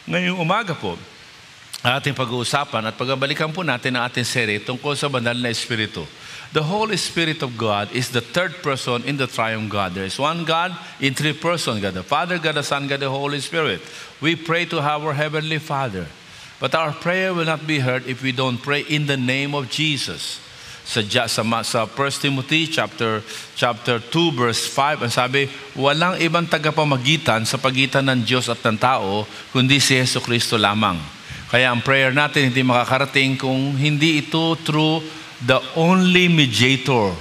Ngayong umaga po, ating pag-uusapan at pagbabalikan po natin ang ating serye tungkol sa banal na Espiritu. The Holy Spirit of God is the third person in the triune God. There is one God in three persons, God the Father, God the Son, God the Holy Spirit. We pray to our Heavenly Father. But our prayer will not be heard if we don't pray in the name of Jesus. Sa 1 Timothy chapter 2 verse 5, ang sabi, walang ibang tagapamagitan sa pagitan ng Diyos at ng tao, kundi si Jesucristo lamang. Kaya ang prayer natin hindi makakarating kung hindi ito through the only mediator.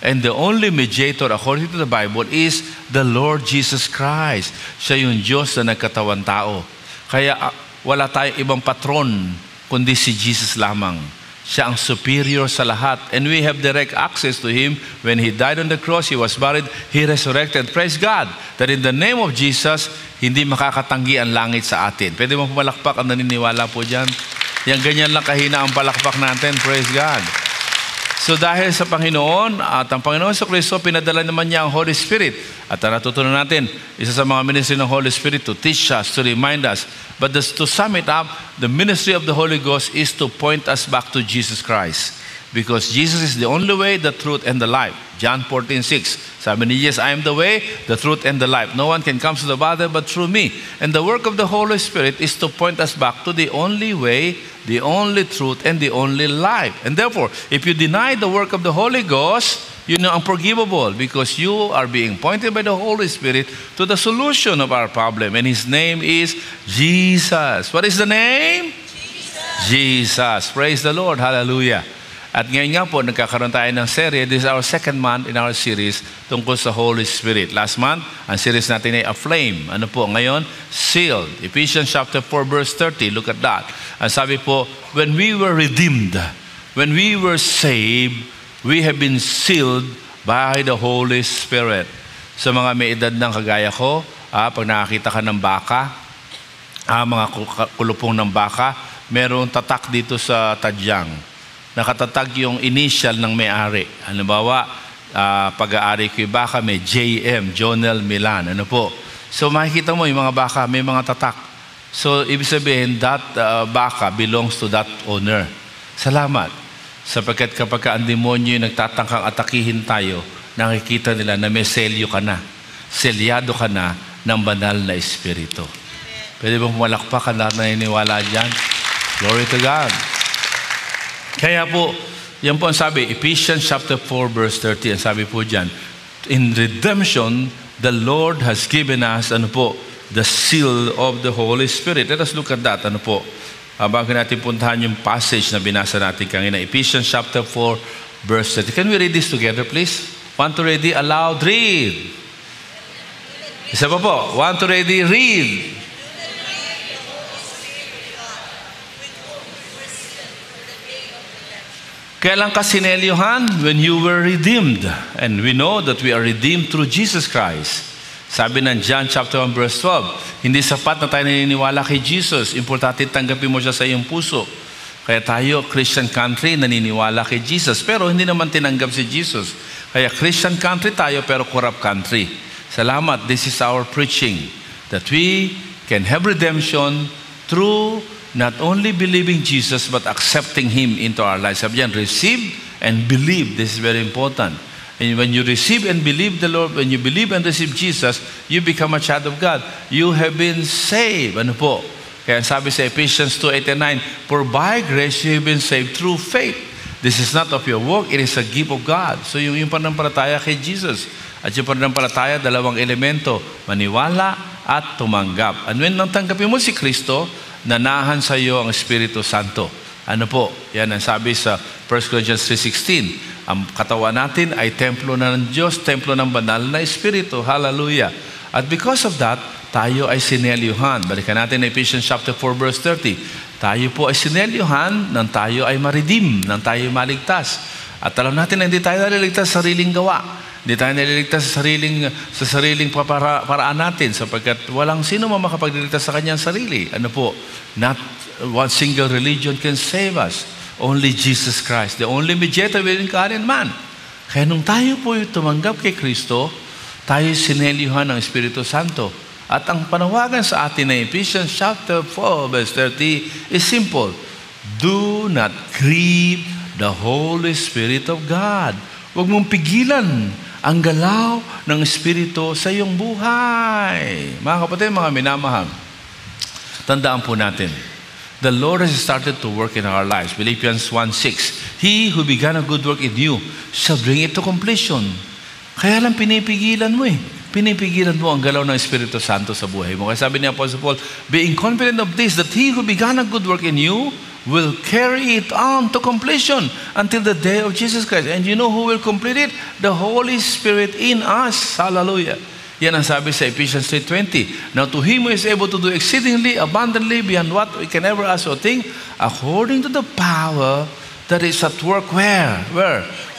And the only mediator according to the Bible is the Lord Jesus Christ. Siya yung Diyos na nagkatawan tao. Kaya wala tayong ibang patron kundi si Jesus lamang. Siya ang superior sa lahat. And we have direct access to Him. When He died on the cross, He was buried, He resurrected. Praise God that in the name of Jesus, hindi makakatanggi ang langit sa atin. Pwede mo pumalakpak ang naniniwala po dyan? Yan, ganyan lang kahina ang palakpak natin. Praise God. So dahil sa Panginoon at ang Panginoon sa Kristo, pinadala naman niya ang Holy Spirit. At natutunan natin, isa sa mga ministry ng Holy Spirit to teach us, to remind us. But to sum it up, the ministry of the Holy Ghost is to point us back to Jesus Christ. Because Jesus is the only way, the truth, and the life. John 14:6. Sabi ni Jesus, I am the way, the truth, and the life. No one can come to the Father but through me. And the work of the Holy Spirit is to point us back to the only way, the only truth, and the only life. And therefore, if you deny the work of the Holy Ghost, you know unforgivable because you are being pointed by the Holy Spirit to the solution of our problem. And His name is Jesus. What is the name? Jesus. Jesus. Praise the Lord. Hallelujah. At ngayon nga po, nagkakaroon tayo ng serye. This is our second month in our series tungkol sa Holy Spirit. Last month, ang series natin ay A Flame. Ano po? Ngayon, Sealed. Ephesians chapter 4 verse 30. Look at that. Ang sabi po, when we were redeemed, when we were saved, we have been sealed by the Holy Spirit. Sa mga may edad ng kagaya ko, pag nakakita ka ng baka, mga kulupong ng baka, merong tatak dito sa tadyang. Nakatatag yung initial ng may-ari. Halimbawa, pag-aari ko yung baka, may JM, Jonel Milan. Ano po? So makikita mo yung mga baka, may mga tatak. So ibig sabihin, that baka belongs to that owner. Salamat. Sapagkat kapag ang demonyo yung nagtatangkang atakihin tayo, nakikita nila na may selyo ka na. Selyado ka na ng banal na Espiritu. Pwede bang pumalakpak ang lahat na naniniwala dyan? Glory to God. Kaya po, yan po ang sabi, Ephesians chapter 4 verse 30, ang sabi po dyan, in redemption, the Lord has given us, ano po, the seal of the Holy Spirit. Let us look at that, ano po. Bago natin puntahan yung passage na binasa natin kanina, Ephesians chapter 4 verse 30. Can we read this together, please? Want to ready? Aloud, read. Isa pa po. Want to ready? Read. Kailan ka sinelyohan? When you were redeemed. And we know that we are redeemed through Jesus Christ. Sabi ng John chapter 1 verse 12, hindi sapat na tayo naniniwala kay Jesus. Importante tanggapin mo siya sa iyong puso. Kaya tayo, Christian country, naniniwala kay Jesus. Pero hindi naman tinanggap si Jesus. Kaya Christian country tayo, pero corrupt country. Salamat, this is our preaching. That we can have redemption through not only believing Jesus, but accepting Him into our lives. Sabi yan, receive and believe. This is very important. And when you receive and believe the Lord, when you believe and receive Jesus, you become a child of God. You have been saved. Ano po? Kaya sabi sa Ephesians 2:8-9, for by grace you have been saved through faith. This is not of your work, it is a gift of God. So yung pananampalataya kay Jesus. At yung pananampalataya, dalawang elemento, maniwala at tumanggap. And when natanggapin mo si Kristo, nanahan sa iyo ang Espiritu Santo. Ano po? Yan ang sabi sa 1 Corinthians 3:16. Ang katawan natin ay templo na ng Diyos, templo ng banal na Espiritu. Hallelujah. At because of that, tayo ay sinelyuhan. Balikan natin na Ephesians chapter 4 verse 30. Tayo po ay sinelyuhan nang tayo ay ma-redeem, nang tayo ay maligtas. At alam natin na hindi tayo naliligtas sa sariling gawa. Hindi tayo naliligtas sa sariling paraan natin sapagkat walang sino man makapagliligtas sa kanyang sarili. Ano po? Not one single religion can save us. Only Jesus Christ, the only mediator between God and man. Kaya nung tayo po tumanggap kay Kristo, tayo sinelyuhan ng Espiritu Santo. At ang panawagan sa atin na Ephesians chapter 4 verse 30 is simple. Do not grieve the Holy Spirit of God. Huwag mong pigilan ang galaw ng Espiritu sa iyong buhay. Mga kapatid, mga minamahal, tandaan po natin, the Lord has started to work in our lives. Philippians 1:6, He who began a good work in you shall bring it to completion. Kaya lang pinipigilan mo Pinipigilan mo ang galaw ng Espiritu Santo sa buhay mo. Kaya sabi ni Apostle Paul, being confident of this, that He who began a good work in you will carry it on to completion until the day of Jesus Christ. And you know who will complete it? The Holy Spirit in us. Hallelujah. Yan ang sabi sa Ephesians 3:20. Now to Him who is able to do exceedingly abundantly beyond what we can ever ask or think, according to the power that is at work where?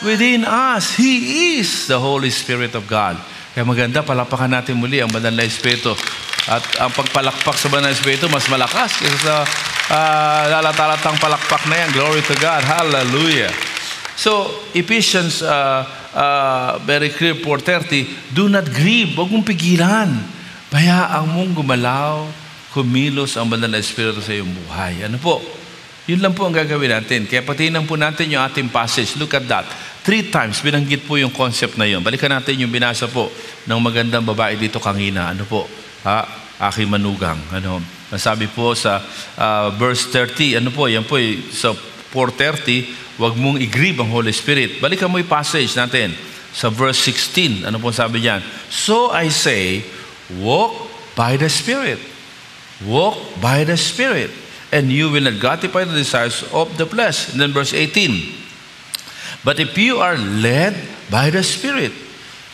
Within us. He is the Holy Spirit of God. Kaya maganda, palapakan natin muli ang banal na Espiritu. At ang pagpalakpak sa banal na Espiritu, mas malakas kaysa sa lalatalatang palakpak na yan. Glory to God. Hallelujah. So, Ephesians very clear 4:30, do not grieve, huwag mong pigilan. Bayaan mong gumalaw, kumilos ang banal na Espiritu sa iyong buhay. Ano po? Yun lang po ang gagawin natin. Kaya patinan po natin yung ating passage. Look at that. 3 times binanggit po yung concept na yun. Balikan natin yung binasa po ng magandang babae dito kanina. Ano po? Aking manugang. Ano? Nasabi po sa verse 30. Ano po? Yan po sa 4:30. Huwag mong i-grieve ang Holy Spirit. Balikan mo yung passage natin sa verse 16. Ano po sabi diyan? So I say, walk by the Spirit. Walk by the Spirit. And you will not gratify the desires of the flesh. And then verse 18. But if you are led by the Spirit,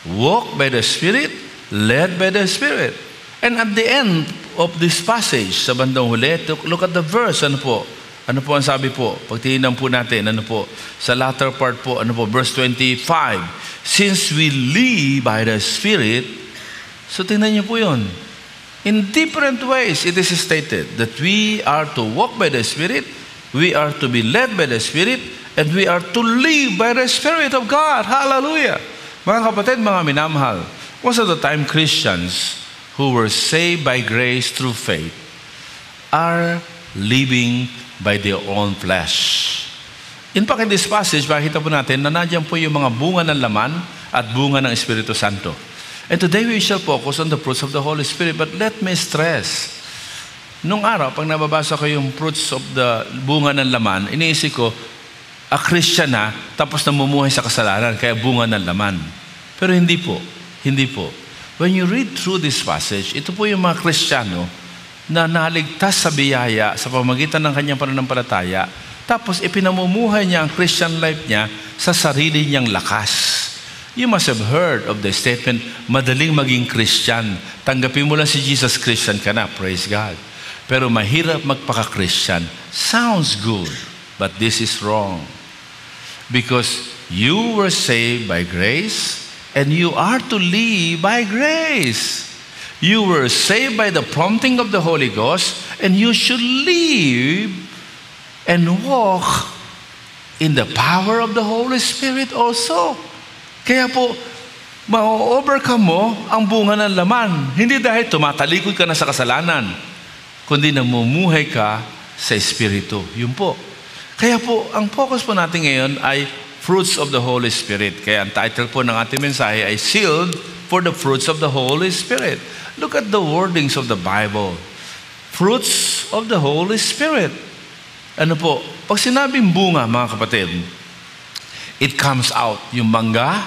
walk by the Spirit, led by the Spirit. And at the end of this passage, sa bandang huli, look at the verse. Ano po? Ano po ang sabi po? Pagtingnan po natin, ano po? Sa latter part po, ano po? Verse 25. Since we live by the Spirit, so tingnan niyo po yun. In different ways, it is stated that we are to walk by the Spirit, we are to be led by the Spirit, and we are to live by the Spirit of God. Hallelujah! Mga kapatid, mga minamahal, most of the time Christians who were saved by grace through faith are living by their own flesh. In fact, in this passage, makikita po natin na nandiyan po yung mga bunga ng laman at bunga ng Espiritu Santo. And today we shall focus on the fruits of the Holy Spirit. But let me stress, nung araw, pag nababasa ko yung fruits of the bunga ng laman, iniisip ko, a Christian na, tapos namumuhay sa kasalanan, kaya bunga ng laman. Pero hindi po. Hindi po. When you read through this passage, ito po yung mga Kristiyano na naligtas sa biyaya sa pamamagitan ng kanyang pananampalataya, tapos ipinamumuhay niya ang Christian life niya sa sarili niyang lakas. You must have heard of the statement, madaling maging Christian. Tanggapin mo lang si Jesus, Christian ka na. Praise God. Pero mahirap magpaka-Christian. Sounds good, but this is wrong. Because you were saved by grace, and you are to live by grace. You were saved by the prompting of the Holy Ghost, and you should live and walk in the power of the Holy Spirit also. Kaya po, ma-overcome mo ang bunga ng laman. Hindi dahil tumatalikod ka na sa kasalanan, kundi namumuhay ka sa Espiritu. Yun po. Kaya po, ang focus po natin ngayon ay fruits of the Holy Spirit. Kaya ang title po ng ating mensahe ay Sealed for the Fruits of the Holy Spirit. Look at the wordings of the Bible. Fruits of the Holy Spirit. Ano po? Pag sinabing bunga, mga kapatid, it comes out. Yung mangga,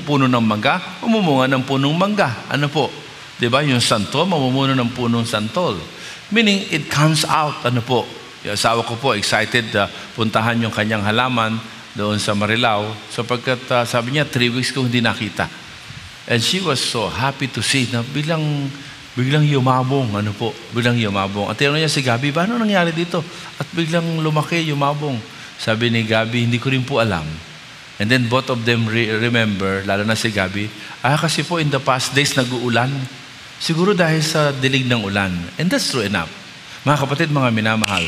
puno ng mangga, mamumunga ng punong mangga. Ano po? Diba? Yung santol, mamumuno ng punong santol. Meaning, it comes out. Ano po? Yung asawa ko po, excited puntahan yung kanyang halaman doon sa Marilao sapagkat sabi niya, 3 weeks kong hindi nakita. And she was so happy to see na biglang yumabong. Ano po? Biglang yumabong. At tinanong niya si Gabi, paano nangyari dito? At biglang lumaki, yumabong. Sabi ni Gabi, hindi ko rin po alam. And then both of them remember, lalo na si Gabi, kasi po in the past days nag-uulan. Siguro dahil sa dilig ng ulan. And that's true enough. Mga kapatid, mga minamahal,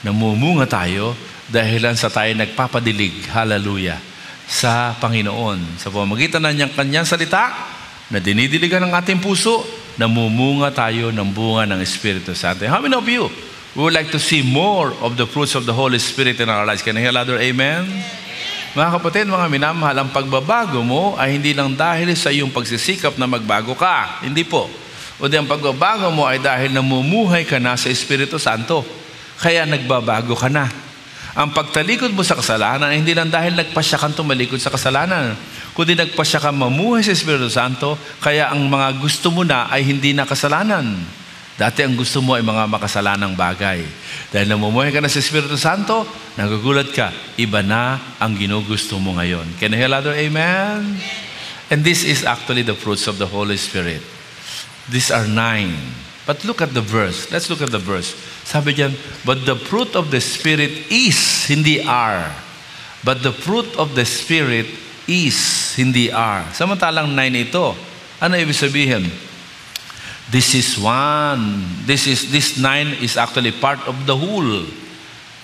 namumunga tayo dahilan sa tayo nagpapadilig, hallelujah, sa Panginoon. Sa pamamagitan ng kanyang salita, na dinidiligan ng ating puso, namumunga tayo ng bunga ng Espiritu Santo. How many of you would like to see more of the fruits of the Holy Spirit in our lives? Can I hear louder? Amen? Mga kapatid, mga minamahal, ang pagbabago mo ay hindi lang dahil sa iyong pagsisikap na magbago ka. Hindi po. O di ang pagbabago mo ay dahil namumuhay ka na sa Espiritu Santo. Kaya nagbabago ka na. Ang pagtalikod mo sa kasalanan ay hindi lang dahil nagpasya kang tumalikod sa kasalanan, kundi nagpasya kang mamuhay sa Espiritu Santo, kaya ang mga gusto mo na ay hindi na kasalanan. Dati ang gusto mo ay mga makasalanang bagay. Dahil namumuhay ka na sa Espiritu Santo, nagugulat ka, iba na ang ginugusto mo ngayon. Can I hear louder? Amen? And this is actually the fruits of the Holy Spirit. These are 9. But look at the verse. Let's look at the verse. Sabi diyan, but the fruit of the Spirit is, hindi are. But the fruit of the Spirit is, hindi are. Samantalang 9 ito. Ano ibig sabihin? This 9 is actually part of the whole.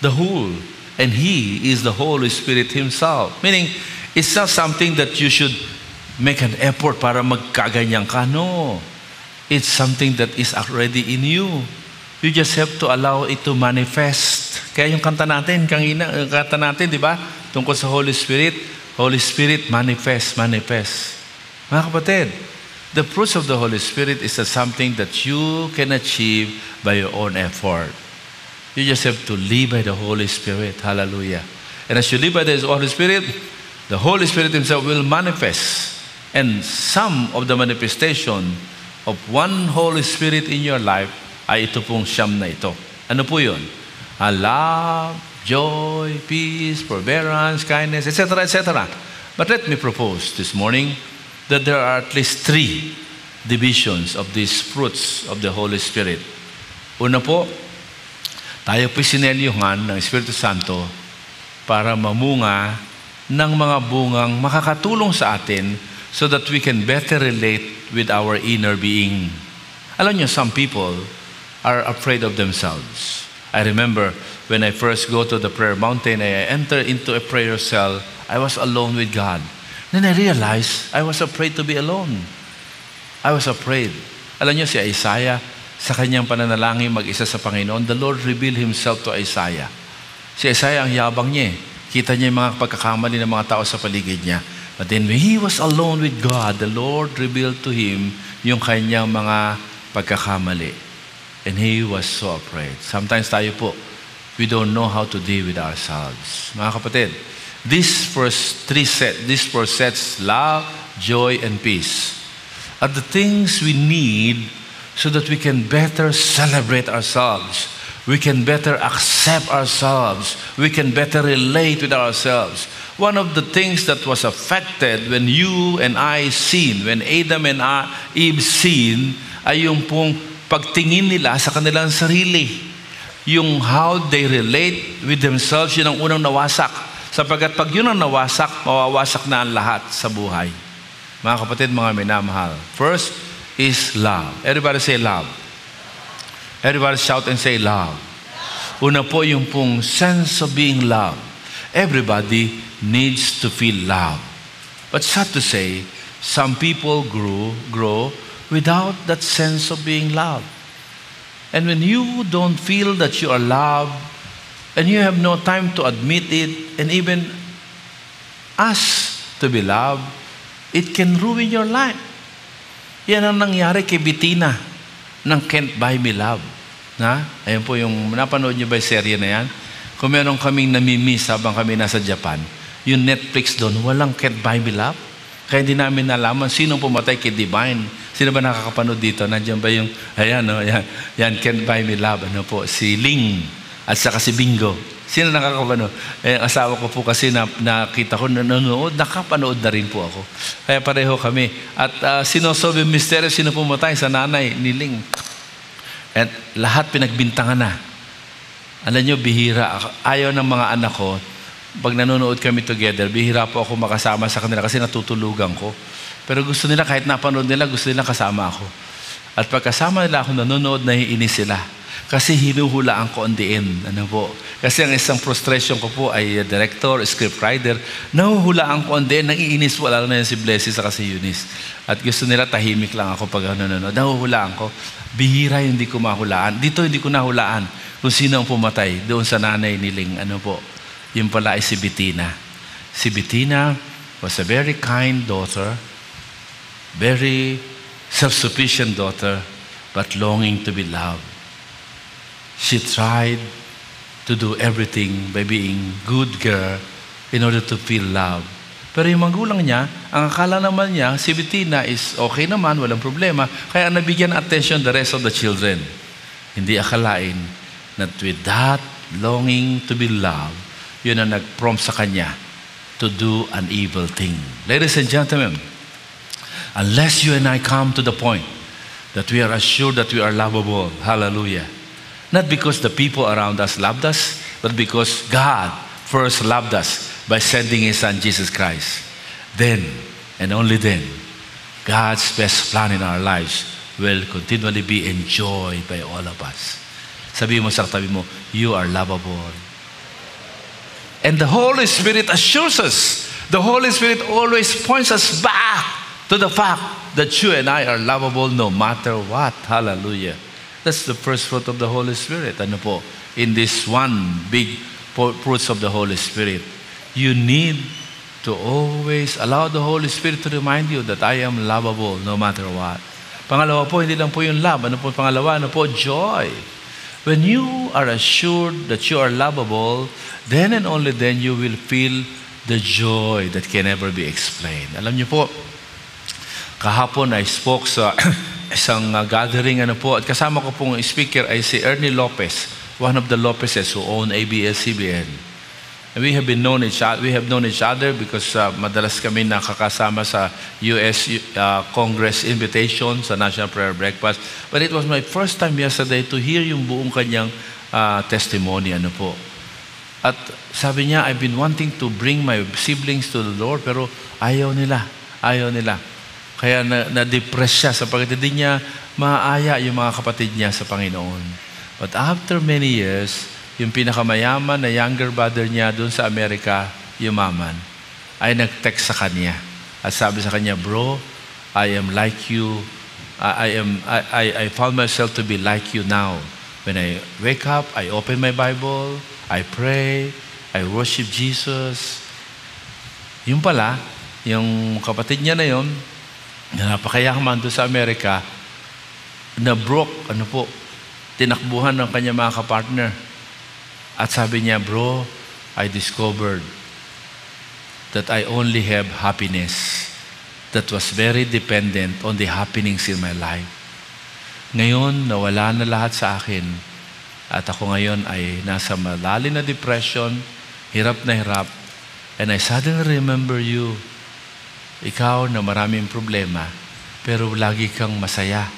The whole. And He is the Holy Spirit Himself. Meaning, it's not something that you should make an effort para magkaganyan ka. No. It's something that is already in you. You just have to allow it to manifest. Kaya yung kanta natin, di ba? Tungkol sa Holy Spirit, manifest. Mga kapatid, the fruits of the Holy Spirit is something that you can achieve by your own effort. You just have to live by the Holy Spirit. Hallelujah. And as you live by the Holy Spirit Himself will manifest. And some of the manifestation of one Holy Spirit in your life ay ito pong siyam na ito. Ano po yun? Love, joy, peace, forbearance, kindness, etc., etc. But let me propose this morning that there are at least 3 divisions of these fruits of the Holy Spirit. Una po, tayo po'y sinelyuhan ng Espiritu Santo para mamunga ng mga bungang makakatulong sa atin so that we can better relate with our inner being. Alam niyo, some people are afraid of themselves. I remember when I first go to the prayer mountain, I enter into a prayer cell, I was alone with God. Then I realized I was afraid to be alone. I was afraid. Alam niyo, si Isaiah, sa kanyang pananalangin mag-isa sa Panginoon, the Lord revealed Himself to Isaiah. Si Isaiah, ang yabang niya. Kita niya yung mga pagkakamali ng mga tao sa paligid niya. But then when he was alone with God, the Lord revealed to him yung kanyang mga pagkakamali. And he was so afraid. Sometimes tayo po, we don't know how to deal with ourselves. Mga kapatid, these first sets, love, joy, and peace, are the things we need so that we can better celebrate ourselves. We can better accept ourselves. We can better relate with ourselves. One of the things that was affected when you and I sinned, when Adam and Eve sinned, ay yung pong pagtingin nila sa kanilang sarili. Yung how they relate with themselves, yun ang unang nawasak. Sapagkat pag yun ang nawasak, mawawasak na ang lahat sa buhay. Mga kapatid, mga minamahal. First is love. Everybody say love. Everybody shout and say love. Una po yung pong sense of being loved. Everybody needs to feel love. But sad to say, some people grow without that sense of being loved. And when you don't feel that you are loved, and you have no time to admit it, and even ask to be loved, it can ruin your life. Yan ang nangyari kay Bettina ng Can't Buy Me Love. Ayan po yung, napanood niyo ba yung serye na yan? Kung meron kaming namimiss habang kami nasa Japan, yung Netflix doon, walang Can't Buy Me Love. Kaya hindi namin nalaman sino pumatay kay Divine. Sino ba nakakapanood dito? Nandiyan ba yung, yan, Can't Buy Me Love. Ano po, si Ling at saka si Bingo. Sino nakakapanood? Asawa ko po kasi nakita ko, nanonood, nakapanood na rin po ako. Kaya pareho kami. At sinosolve yung misteryo, sino pumatay sa nanay ni Ling. At lahat pinagbintangan na. Alam nyo, bihira. Ayaw ng mga anak ko, pag nanonood kami together, bihira po ako makasama sa kanila kasi natutulugan ko. Pero gusto nila, kahit napanood nila, gusto nila kasama ako. At pagkasama nila ako nanonood, naiinis sila. Kasi hinuhulaan ko on the end. Ano po? Kasi ang isang frustration ko po ay director, scriptwriter. Nahuhulaan ko, hindi, nangiinis po, lalo na yan si Blessy sa si Eunice. At gusto nila tahimik lang ako pag nahuhulaan ko. Bihira hindi ko mahulaan. Dito hindi ko nahulaan kung sino ang pumatay doon sa nanay niling, yung pala ay si Bettina. Si Bettina was a very kind daughter, very self-sufficient daughter, but longing to be loved. She tried to do everything by being good girl in order to feel love. Pero yung magulang niya, ang akala naman niya, si Bettina is okay naman, walang problema, kaya nabigyan attention the rest of the children. Hindi akalain that with that longing to be loved, yun ang nag-prompt sa kanya to do an evil thing. Ladies and gentlemen, unless you and I come to the point that we are assured that we are lovable, hallelujah, not because the people around us loved us, but because God first loved us by sending His Son, Jesus Christ. Then, and only then, God's best plan in our lives will continually be enjoyed by all of us. Sabihin mo sa katabi mo, you are lovable. And the Holy Spirit assures us. The Holy Spirit always points us back to the fact that you and I are lovable no matter what. Hallelujah. That's the first fruit of the Holy Spirit. In this one big fruits of the Holy Spirit, you need to always allow the Holy Spirit to remind you that I am lovable no matter what. Pangalawa po, hindi lang po yung love. Pangalawa, joy. When you are assured that you are lovable, then and only then you will feel the joy that can never be explained. Alam niyo po, kahapon I spoke sa isang gathering at kasama ko pong speaker ay si Ernie Lopez, one of the Lopezes who own ABS-CBN. And we have known each other because madalas kami nakakasama sa U.S. Congress invitation sa National Prayer Breakfast. But it was my first time yesterday to hear yung buong kanyang testimony. At sabi niya, I've been wanting to bring my siblings to the Lord, pero ayaw nila. Kaya na-depress siya sapagkat hindi niya maaya yung mga kapatid niya sa Panginoon. But after many years, yung pinakamayaman na younger brother niya doon sa Amerika, yumaman, ay nag-text sa kanya. At sabi sa kanya, bro, I am like you. I found myself to be like you now. When I wake up, I open my Bible, I pray, I worship Jesus. Yung pala, yung kapatid niya na yun, na napakayaman doon sa Amerika, na broke, tinakbuhan ng kanya mga kapartner. At sabi niya, bro, I discovered that I only have happiness that was very dependent on the happenings in my life. Ngayon, nawala na lahat sa akin. At ako ngayon ay nasa malalim na depression, hirap na hirap. And I suddenly remember you. Ikaw na maraming problema, pero lagi kang masaya.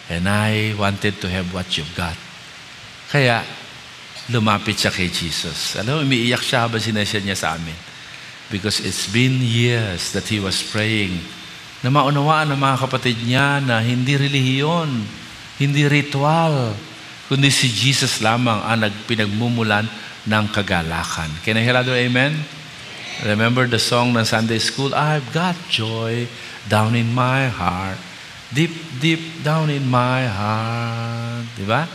And I wanted to have what you've got. Kaya, lumapit siya kay Jesus. Alam mo, umiiyak siya habang sinashare niya sa amin. Because it's been years that he was praying na maunawaan ng mga kapatid niya na hindi relihiyon, hindi ritual, kundi si Jesus lamang ang pinagmumulan ng kagalakan. Can I hear another amen? Remember the song ng Sunday school, I've got joy down in my heart, deep, deep down in my heart. Diba?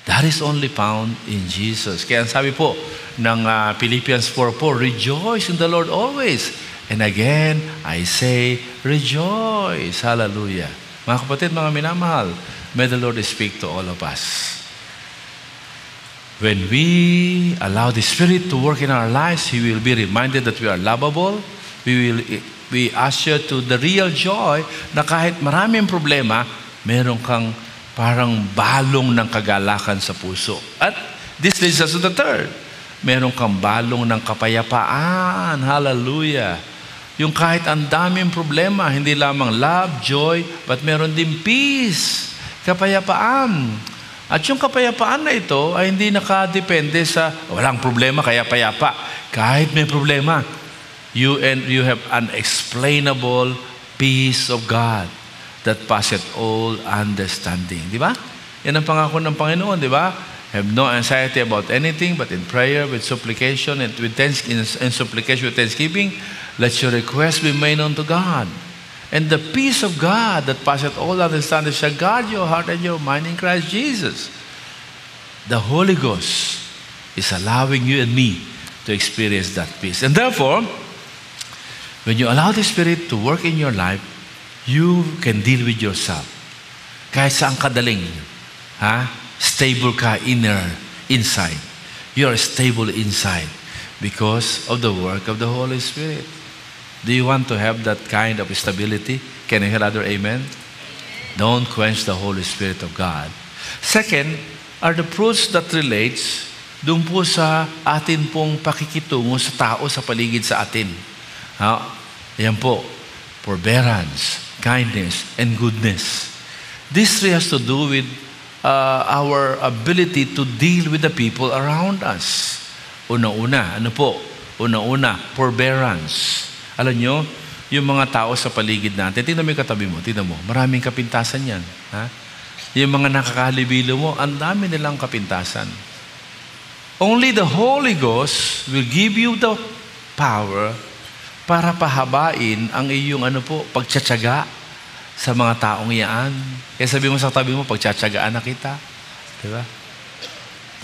That is only found in Jesus. Kaya sabi po ng Philippians 4:4, rejoice in the Lord always. And again, I say, rejoice. Hallelujah. Mga kapatid, mga minamahal, may the Lord speak to all of us. When we allow the Spirit to work in our lives, He will be reminded that we are lovable. We will be ushered to the real joy na kahit maraming problema, meron kang parang balong ng kagalakan sa puso. At this leads us to the third. Meron kang balong ng kapayapaan. Hallelujah. Yung kahit ang daming problema, hindi lamang love, joy, but meron din peace, kapayapaan. At yung kapayapaan na ito ay hindi nakadepende sa walang problema, kaya payapa. Kahit may problema, you have unexplainable peace of God that passeth all understanding. Di ba? Yan ang pangako ng Panginoon, di ba? Have no anxiety about anything, but in prayer with supplication and supplication with thanksgiving, let your requests be made unto God. And the peace of God that passeth all understanding shall guard your heart and your mind in Christ Jesus. The Holy Ghost is allowing you and me to experience that peace. And therefore, when you allow the Spirit to work in your life, you can deal with yourself. Kahit saan ka daling, stable ka inside. You are stable inside because of the work of the Holy Spirit. Do you want to have that kind of stability? Can I hear another amen? Don't quench the Holy Spirit of God. Second, are the fruits that relates doon po sa atin pong pakikitungo sa tao sa paligid sa atin. Ayan po, forbearance, kindness, and goodness. This has to do with our ability to deal with the people around us. Una-una, forbearance. Alam nyo, yung mga tao sa paligid natin, tingnan mo yung katabi mo, tingnan mo, maraming kapintasan yan. Yung mga nakakahalibilo mo, ang dami nilang kapintasan. Only the Holy Ghost will give you the power para pahabain ang iyong pagtsatsaga sa mga taong iyaan. Kaya sabi mo sa tabi mo, pagtsatsagaan na kita. Diba?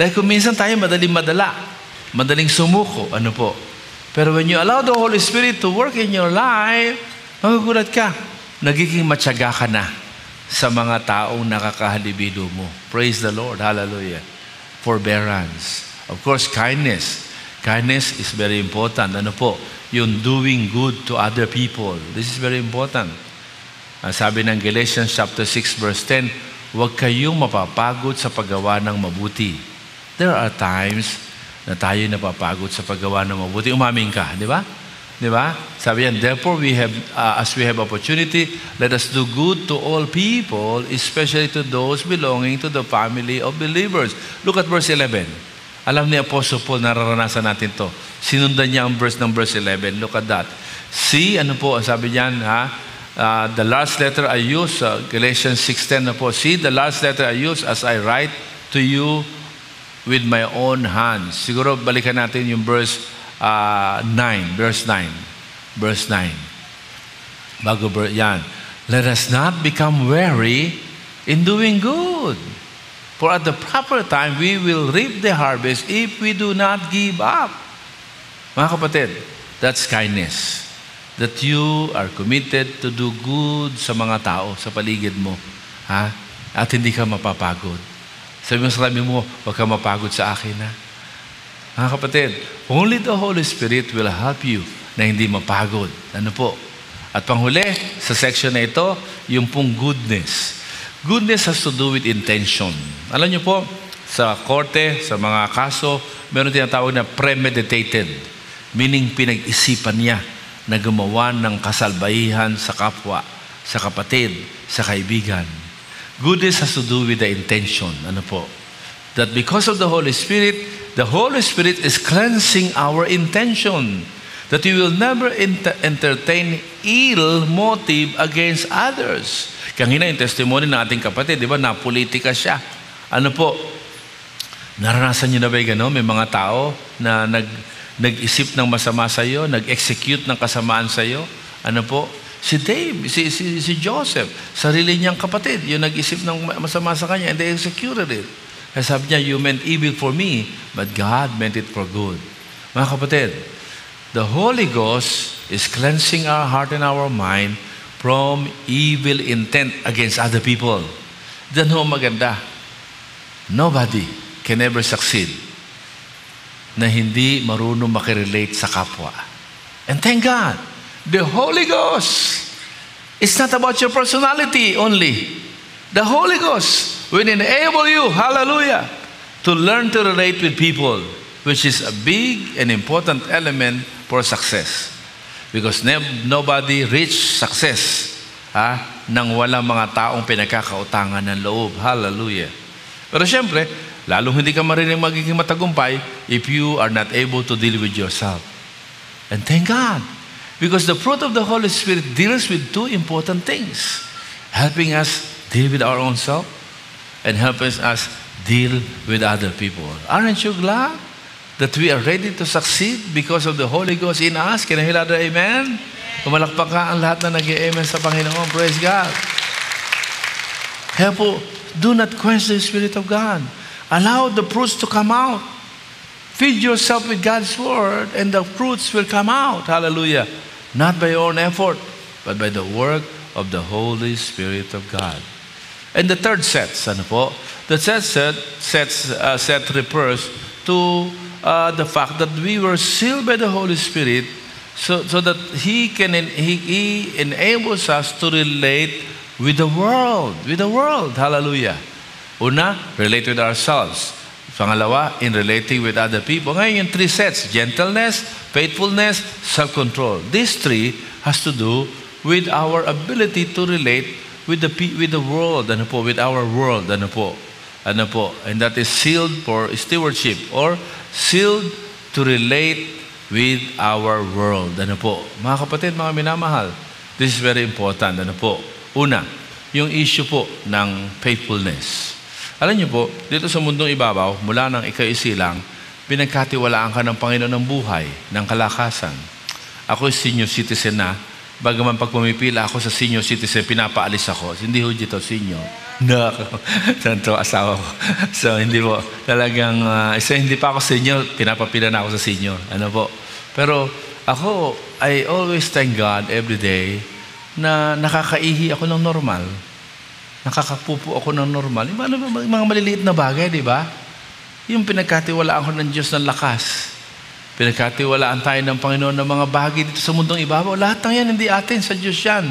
Dahil kung minsan tayo madaling sumuko, Pero when you allow the Holy Spirit to work in your life, magugulat ka, nagiging matyaga ka na sa mga taong nakakahalibilo mo. Praise the Lord. Hallelujah. Forbearance. Of course, kindness. Kindness is very important. Yung doing good to other people. This is very important. Sabi ng Galatians chapter 6 verse 10, huwag kayong mapapagod sa paggawa ng mabuti. There are times na tayo napapagod sa paggawa ng mabuti. Umamin ka, di ba? Di ba? Sabi yan, therefore, as we have opportunity, let us do good to all people, especially to those belonging to the family of believers. Look at verse 11. Alam ni Apostle Paul, nararanasan natin to. Sinundan niya ang verse 11. Look at that. See, ang sabi niyan, the last letter I use, Galatians 6:10 see, the last letter I use as I write to you with my own hands. Siguro balikan natin yung verse 9. Verse 9. Yan. Let us not become weary in doing good. For at the proper time, we will reap the harvest if we do not give up. Mga kapatid, that's kindness. That you are committed to do good sa mga tao, sa paligid mo. At hindi ka mapapagod. Sabi mo sa kami mo, huwag ka mapagod sa akin, Mga kapatid, only the Holy Spirit will help you na hindi mapagod. At panghuli, sa section na ito, yung pong goodness. Goodness has to do with intention. Alam niyo po, sa korte, sa mga kaso, meron tinatawag na premeditated. Meaning, pinag-isipan niya na gumawa ng kasalbahihan sa kapwa, sa kapatid, sa kaibigan. Goodness has to do with the intention. That because of the Holy Spirit is cleansing our intention. That we will never entertain ill motive against others. Kanina yung testimony ng ating kapatid, di ba, na politika siya. Naranasan niyo na ba yung may mga tao na nag-isip ng masama sa iyo, nag-execute ng kasamaan sa iyo? Si Dave, si Joseph, sarili niyang kapatid, yung nag-isip ng masama sa kanya, and they executed it. Kaya sabi niya, you meant evil for me, but God meant it for good. Mga kapatid, the Holy Ghost is cleansing our heart and our mind from evil intent against other people. Then maganda. Nobody can ever succeed na hindi marunong makirelate sa kapwa. And thank God, the Holy Ghost is not about your personality only. The Holy Ghost will enable you, hallelujah, to learn to relate with people, which is a big and important element for success. Because nobody reach success nang walang mga taong pinagkakautangan ng loob. Hallelujah. Pero siyempre, lalong hindi ka marinig magiging matagumpay if you are not able to deal with yourself. And thank God. Because the fruit of the Holy Spirit deals with two important things. Helping us deal with our own self and helping us deal with other people. Aren't you glad that we are ready to succeed because of the Holy Ghost in us? Can I hear that? Amen? Pumalakpak ka ang lahat na nag-amen sa Panginoon. Praise God. Kaya po, do not quench the Spirit of God. Allow the fruits to come out. Feed yourself with God's Word and the fruits will come out. Hallelujah. Not by your own effort, but by the work of the Holy Spirit of God. And the third set, ano po? The third set refers to the fact that we were sealed by the Holy Spirit so that He enables us to relate with the world. With the world. Hallelujah. Una, relate with ourselves. Pangalawa, in relating with other people. Ngayon yung three sets, gentleness, faithfulness, self-control. These three has to do with our ability to relate with the world, ano po, with our world, ano po. And that is sealed for stewardship or sealed to relate with our world. Ano po? Mga kapatid, mga minamahal, this is very important. Ano po? Una, yung issue po ng faithfulness. Alam niyo po, dito sa mundong ibabaw, mula ng ika-isilang, pinagkatiwalaan ka ng Panginoon ng buhay, ng kalakasan. Ako senior citizen na, bagaman pag pumipila ako sa senior citizen, pinapaalis ako. Hindi ho dito senior. No, tanto asawa ko. So, hindi po. Talagang, hindi pa ako senior, pinapapila na ako sa senior. Ano po? Pero ako, I always thank God every day na nakakaihi ako ng normal. Nakakapupo ako ng normal. Yung mga maliliit na bagay, di ba? Yung pinagkatiwalaan ko ng Diyos ng lakas. Pinagkatiwalaan tayo ng Panginoon ng mga bagay dito sa mundong ibabaw. Lahat ng yan, hindi atin, sa Diyos yan.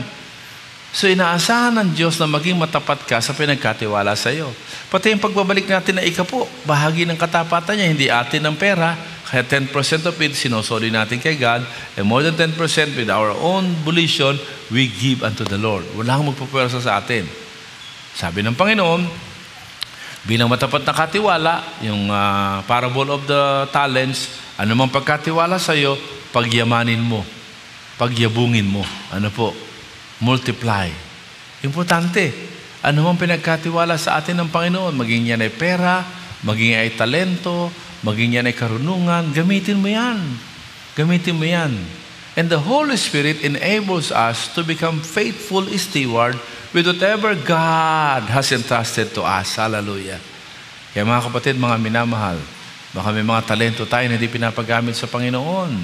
So inaasahan ng Diyos na maging matapat ka sa pinagkatiwala sa iyo. Pati yung pagbabalik natin na ikapo, bahagi ng katapatan niya, hindi atin ng pera. Kaya 10% of it, sinosoli natin kay God. And more than 10% with our own volition, we give unto the Lord. Wala kang magpapwersa sa atin. Sabi ng Panginoon, bilang matapat na katiwala, yung parable of the talents, ano mang pagkatiwala sa iyo, pagyamanin mo, pagyabungin mo. Ano po? Multiply. Importante. Ano mang pinagkatiwala sa atin ng Panginoon, maging yan ay pera, maging ay talento, maging yan ay karunungan, gamitin mo yan. Gamitin mo yan. And the Holy Spirit enables us to become faithful steward with whatever God has entrusted to us. Hallelujah. Kaya mga kapatid, mga minamahal, baka may mga talento tayo na hindi pinapagamit sa Panginoon.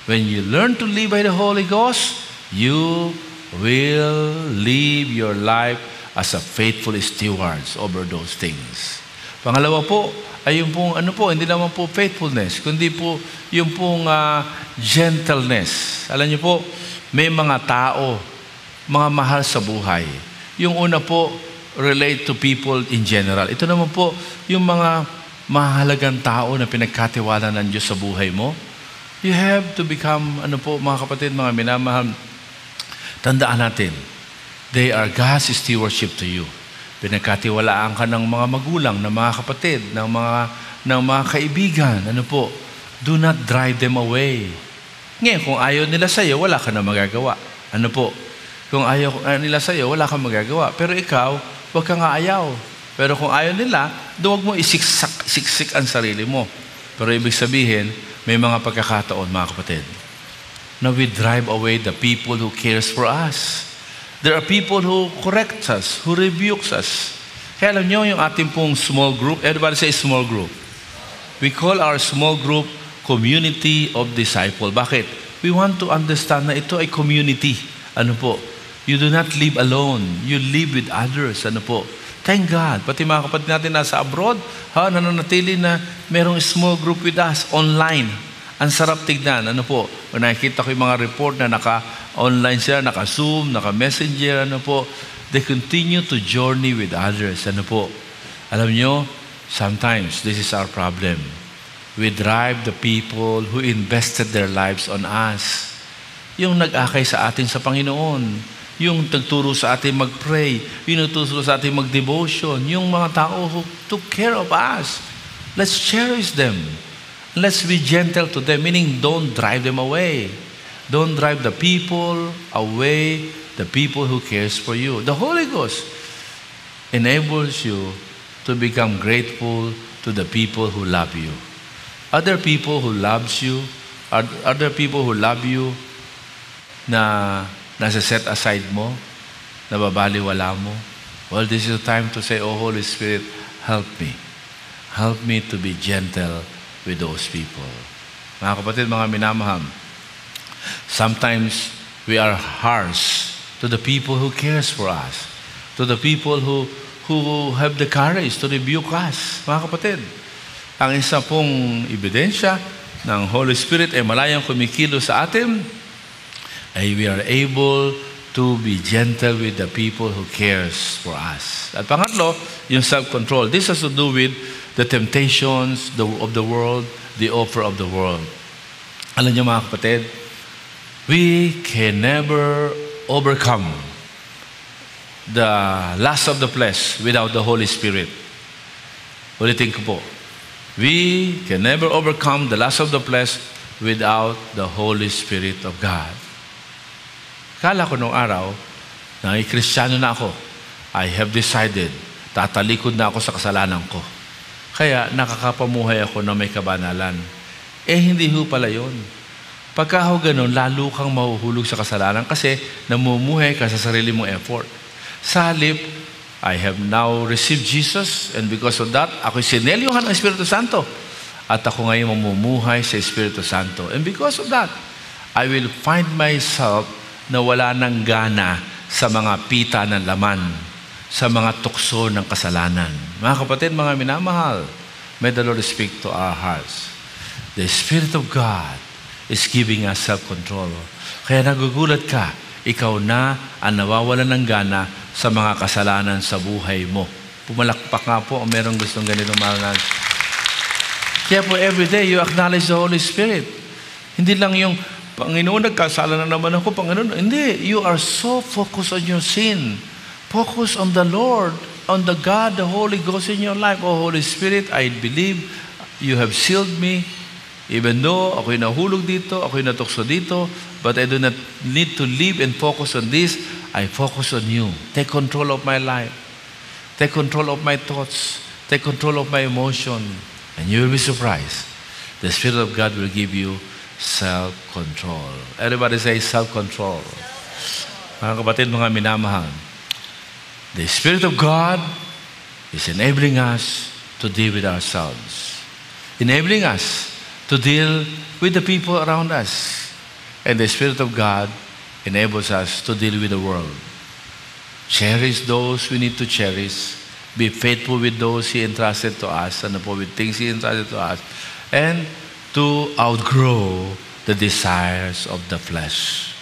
When you learn to live by the Holy Ghost, you will live your life as a faithful stewards over those things. Pangalawa po, ay yung pong, hindi naman po faithfulness, kundi po yung pong gentleness. Alam niyo po, may mga tao, mga mahal sa buhay. Yung una po, relate to people in general. Ito naman po, yung mga mahalagang tao na pinagkatiwala ng Diyos sa buhay mo. You have to become, mga kapatid, mga minamahal, tandaan natin, they are God's stewardship to you. Pinagkatiwalaan ka ng mga magulang, ng mga kapatid, ng mga kaibigan. Do not drive them away. Ngayon, kung ayaw nila sa iyo, wala ka na magagawa. Kung ayaw nila sa iyo, wala kang magagawa. Pero ikaw, huwag kang aayaw. Pero kung ayaw nila, huwag mo isiksik ang sarili mo. Pero ibig sabihin, may mga pagkakataon, mga kapatid, na we drive away the people who cares for us. There are people who correct us, who rebukes us. Kaya alam nyo, yung ating pong small group, everybody say small group. We call our small group community of disciple. Bakit? We want to understand na ito ay community. You do not live alone. You live with others. Thank God. Pati mga kapatid natin nasa abroad, nananatili na merong small group with us online. Ang sarap tignan. Kung nakikita ko yung mga report na naka-online sila, naka-Zoom, naka-Messenger, they continue to journey with others. Alam nyo, sometimes this is our problem. We drive the people who invested their lives on us. Yung nag-akay sa atin sa Panginoon. Yung nagturo sa atin mag-pray. Yung nagturo sa atin mag-devotion. Yung mga tao who took care of us. Let's cherish them. Let's be gentle to them, meaning don't drive them away. Don't drive the people away, the people who cares for you. The Holy Ghost enables you to to become grateful to the people who love you. Other people who loves you, other people who love you na nasa set aside mo, nababaliwala mo. Well, this is the time to say, oh Holy Spirit, help me. Help me to be gentle with those people. Mga kapatid, mga minamahal, sometimes we are harsh to the people who cares for us, to the people who have the courage to rebuke us. Mga kapatid, ang isa pong ebidensya ng Holy Spirit ay malayang kumikilo sa atin, ay we are able to be gentle with the people who cares for us. At pangatlo, yung self-control. This has to do with the temptations of the world, the offer of the world. Alam niyo mga kapatid, we can never overcome the lust of the flesh without the Holy Spirit. Ulitin ko po. We can never overcome the lust of the flesh without the Holy Spirit of God. Kala ko nung araw, na Kristiyano na ako, I have decided, tatalikod na ako sa kasalanan ko. Kaya nakakapamuhay ako na may kabanalan. Hindi ho pala yun. Pagka ho ganun, lalo kang mahuhulog sa kasalanan kasi namumuhay ka sa sarili mong effort. Sa halip, I have now received Jesus, and because of that, ako'y sinelyuhan ng Espiritu Santo. At ako ngayon mamumuhay sa Espiritu Santo. And because of that, I will find myself na wala ng gana sa mga pita ng laman, sa mga tukso ng kasalanan. Mga kapatid, mga minamahal, may the Lord speak to our hearts. The Spirit of God is giving us self-control. Kaya nagugulat ka, ikaw na ang nawawalan ng gana sa mga kasalanan sa buhay mo. Pumalakpak nga po, merong gustong ganito marinig. Kaya po, everyday, you acknowledge the Holy Spirit. Hindi lang yung, Panginoon, nagkasala na naman ako, Panginoon. Hindi, you are so focused on your sin. Focus on the Lord, on the God, the Holy Ghost in your life. Oh, Holy Spirit, I believe you have sealed me. Even though ako'y nahulog dito, ako'y natukso dito, but I do not need to live and focus on this. I focus on you. Take control of my life. Take control of my thoughts. Take control of my emotion. And you will be surprised. The Spirit of God will give you self-control. Everybody say self-control. Mga kapatid, mga minamahal, the Spirit of God is enabling us to deal with ourselves. Enabling us to deal with the people around us. And the Spirit of God enables us to deal with the world. Cherish those we need to cherish. Be faithful with those He entrusted to us, and with things He entrusted to us. And to outgrow the desires of the flesh.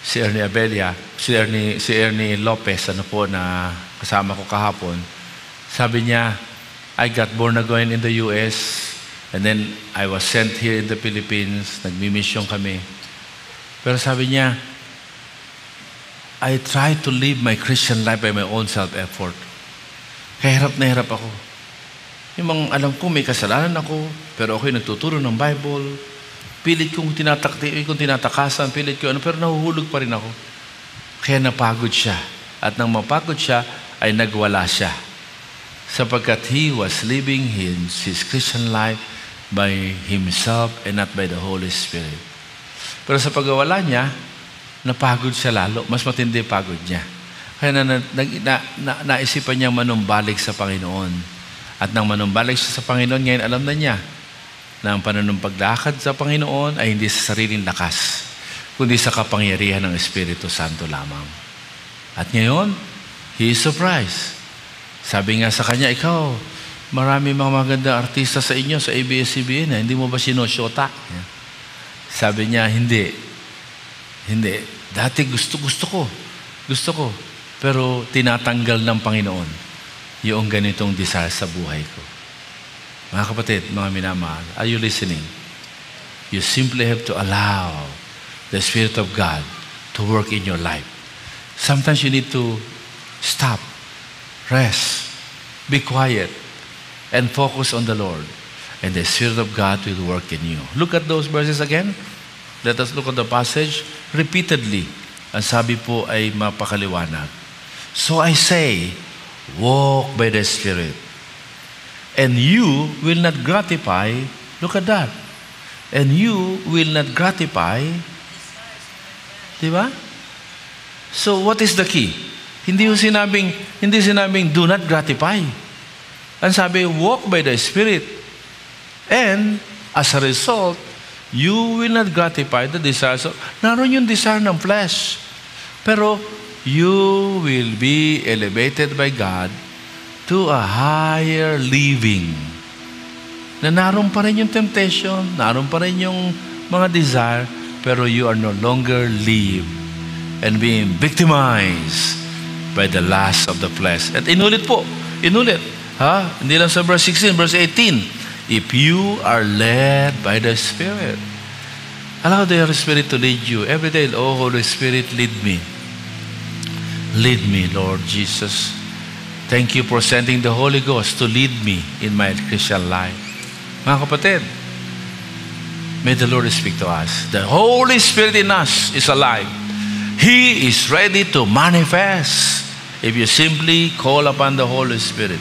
Si Ernie Lopez, na kasama ko kahapon, sabi niya, I got born again in the US, and then I was sent here in the Philippines, nagmi-mission kami. Pero sabi niya, I tried to live my Christian life by my own self-effort. Kaya hirap na hirap ako. Yung mga alam ko, may kasalanan ako, pero ako'y nagtuturo ng Bible. Pilit kong tinatakasan, pilit ko, pero nahuhulog pa rin ako. Kaya napagod siya. At nang mapagod siya, ay nagwala siya. Sapagkat he was living his Christian life by himself and not by the Holy Spirit. Pero sa pagwala niya, napagod siya lalo. Mas matindi pagod niya. Kaya naisipan niya manumbalik sa Panginoon. At nang manumbalik siya sa Panginoon, ngayon alam na niya na ang panunumpaglakad sa Panginoon ay hindi sa sariling lakas, kundi sa kapangyarihan ng Espiritu Santo lamang. At ngayon, he is surprised. Sabi nga sa kanya, ikaw, marami mga maganda artista sa inyo, sa ABS-CBN, hindi mo ba sinusyota? Sabi niya, hindi. Dati gusto ko. Pero tinatanggal ng Panginoon yung ganitong desire sa buhay ko. Mga kapatid, mga minamahal, are you listening? You simply have to allow the Spirit of God to work in your life. Sometimes you need to stop, rest, be quiet, and focus on the Lord. And the Spirit of God will work in you. Look at those verses again. Let us look at the passage repeatedly. Ang sabi po ay mapakaliwanag. So I say, walk by the Spirit. And you will not gratify, look at that. And you will not gratify, di ba? So what is the key? Hindi sinabing do not gratify. Ang sabi, walk by the Spirit. And as a result, you will not gratify the desires of, naroon yung desire ng flesh. Pero you will be elevated by God to a higher living. Na naroon pa rin yung temptation, naroon pa rin yung mga desire, pero you are no longer live and being victimized by the lust of the flesh. At inulit. Hindi lang sa verse 16, verse 18. If you are led by the Spirit, allow the Holy Spirit to lead you. Every day, oh Holy Spirit, lead me. Lead me, Lord Jesus. Thank you for sending the Holy Ghost to lead me in my Christian life. Mga kapatid, may the Lord speak to us. The Holy Spirit in us is alive. He is ready to manifest if you simply call upon the Holy Spirit.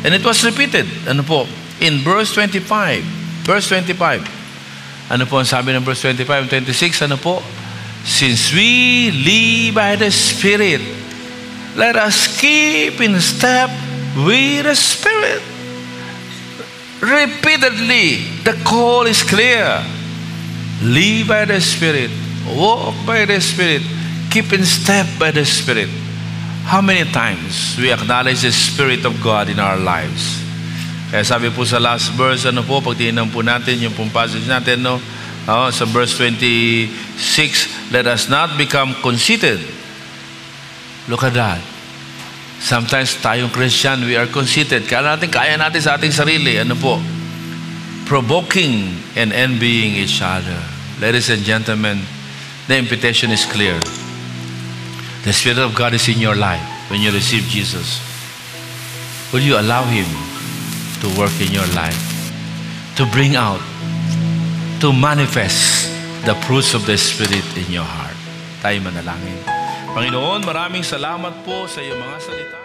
And it was repeated. Ano po? In verse 25. Verse 25. Ano po ang sabi ng verse 25 and 26? Ano po? Since we live by the Spirit, let us keep in step with the Spirit. Repeatedly, the call is clear. Live by the Spirit. Walk by the Spirit. Keep in step by the Spirit. How many times we acknowledge the Spirit of God in our lives? Kaya sabi po sa last verse, ano po, pagtingnan po natin yung passage natin, no? Sa verse 26, let us not become conceited. Look at that. Sometimes tayong Christian, we are conceited. Kaya natin sa ating sarili. Ano po? Provoking and envying each other. Ladies and gentlemen, the invitation is clear. The Spirit of God is in your life when you receive Jesus. Will you allow Him to work in your life, to bring out, to manifest the fruits of the Spirit in your heart? Tayo manalangin. Panginoon, maraming salamat po sa iyong mga salita.